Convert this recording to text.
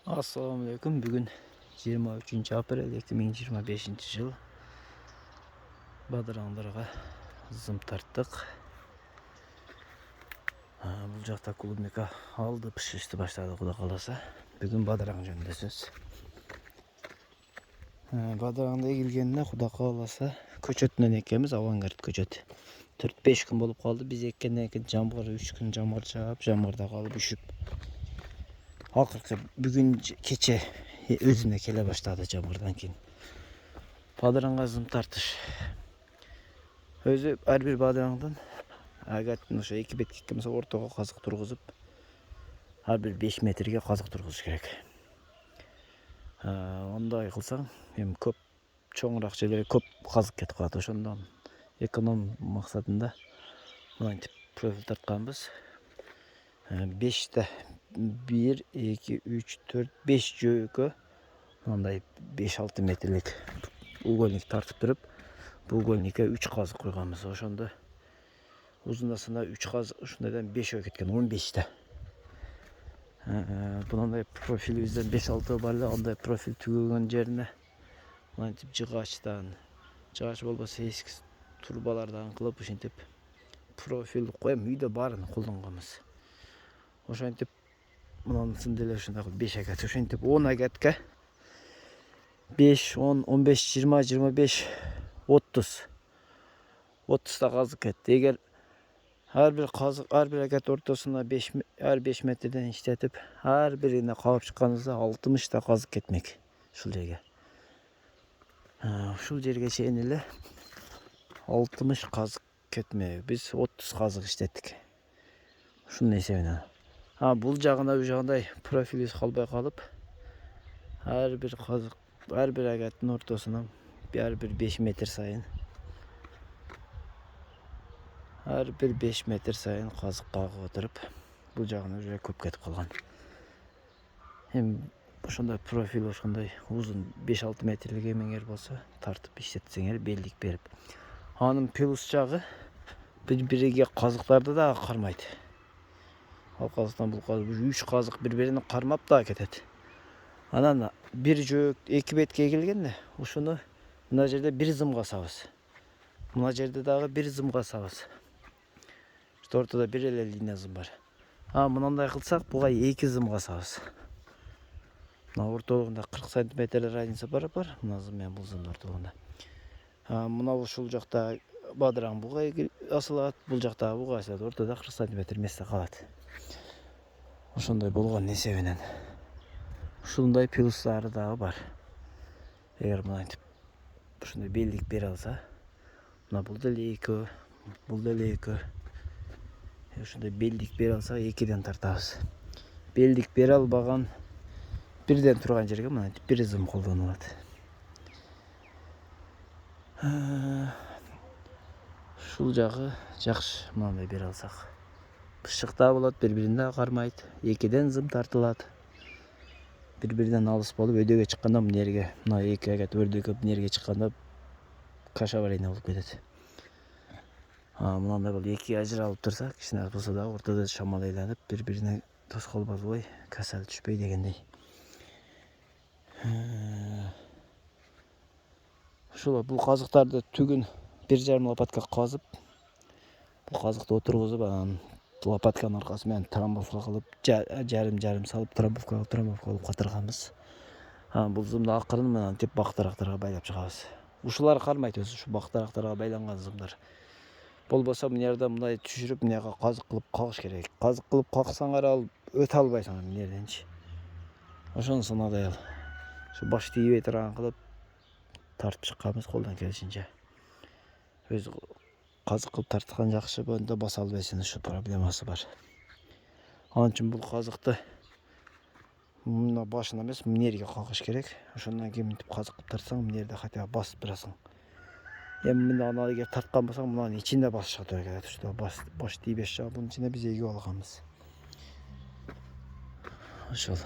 Assalamualaikum. Bugün 23 aprel 2025 yıl. Badıranlarga zım tarttık. Бұл жақта клубника алды, пішішті başladı Құда қаласа. Bugün Badıran жөнінде сөз. Badıranға келгенде Құда қаласа көчетінен екеміз, авангард көчет. 4-5 күн болып қалды. Біз еккеннен кейін жамғыр 3 күн жамғыр жаап, жамғырда қалып үшіп. Ақырғы бүгін кече өзіне келе başladı жамғырдан кейін. Badıranға зым тартыш. Өзі әрбір Badıranдан агаттың ошо 2 бетке кемсе ортого казык тургузуп, әрбір 5 метрге казык тургузуш керек. Ондай кылсаң, эми көп чоңураак жерлерге көп казык кетип калат. Ошондон эконом максатында мынтип профиль тартканбыз. 5 1 2 3 4 5 жөөкө мындай 5-6 метрлик угольник тартып туруп, бул угольникке 3 казык койганбыз. Ошондо узундасына 3 казык, ушундайдан 5 өө кеткен, 15 Bunday profilibizden 5-6 бар эле, андай профиль түгөгөн жерине мынтип жыгачтан, жыгач болбосо эски турбалардан кылып ушинтип профиль коем, үйдө баарын колдонгонбуз. Ошентип мынансын деле ушундай 5 агат, ошентип 10 агатка 5, 10, 15, 20, 25, 30 та казык кетти. Эгер ар бир агат ортосуна 5 метрден иштетип, ар бирине кабып чыкканыбызда 60 та казык кетмек ушул жерге. Ушул жерге чейин эле 60 казык кетмек. Биз 30 казык иштеттик. Ушунун эсебинен. Бул жагына жагындай профилибиз калбай калып, ар бир казык, ар бир агаттын ортосуна ар бир 5 метр сайын, ар бир 5 метр сайын казык кагып отуруп, бул жагына уже көп кетип калган. Эми ошондой профиль, ошондой узун 5-6 метрлик эмеңер болсо, тартып иштетсеңер, белдик берип. Анын плюс жагы бири-бириге казыктарды да кармайт. Ал казыктан бул казык 3 казык бири-бирине кармап да кетет. Анан бир жөөк 2 бетке келгенде, ушуну мына жерде бир зымга сабыз. Мына жерде дагы бир зымга сабыз. Ортодо бир эле линия зым бар. Мынандай кылсак, буга 2 зымга сабыз. Мына ортолугунда 40 см разница бар. Мына зым менен бул зымдын ортолугунда. Мына ушул жакта Badıran буга асылат, бул жакта буга асылат. Ортодо 40 см месте калат. Ошондой болгон эсебинен. Ушундай плюстары дагы бар. Эгер мынтип ушундай белдик бере алса, мына бул деле 2, бул деле 2. Ушундай белдик бере алса, 2ден тартабыз. Белдик бере албаган, бирден турган жерге мынтип бир зым колдонулат. Ушул жагы жакшы, мындай бере алсак. Бышыкта болот, бири-бирине кармайт. 2ден зым тартылат. Бири-биринен алыс болуп, өйдөгө чыкканда мына жерге, мына 2 агат өрдөгө мына жерге чыкканда каша аварийный болуп кетет. Мынандай болуп 2 ажыралып турса, кичине болсо да ортодо шамал айланып, бири-бирине тоскоол болбой, касал түшпөй дегендей. Ушул бул казыктарды түгүн 1,5 лопатка казып, бул казыкты отургузуп, анан лопатканын аркасы менен трамбовка кылып, жарым салып, трамбовка кылып катырганбыз. Бул зымды акырын мынтип бактырактарга байлап чыгабыз. Ушулар кармайт өзү, ушу бактырактарга байланган зымдар. Болбосо мына жерде мындай түшүрүп, мынага казык кылып кагыш керек. Казык кылып каксаңар ал өтө албайсың мына жерденчи. Ошонусун адай ал. Ушу баш тийбей турган кылып тартып чыкканбыз колдон келишинче. Өзү казык кылып тарткан жакшы, бөндө баса албайсың, ушу проблемасы бар. Анын үчүн бул казыкты мына башына эмес, мына жерге кагыш керек. Ошондон кийин мынтип казык кылып тартсаң, мына жерде хотя бы басып турасың. Эми мына эгер тарткан болсоң, мынанын ичинде басышка туура келет. Ушта баш тийбеш жагы, бунун ичине биз эгип алганбыз. Ошол.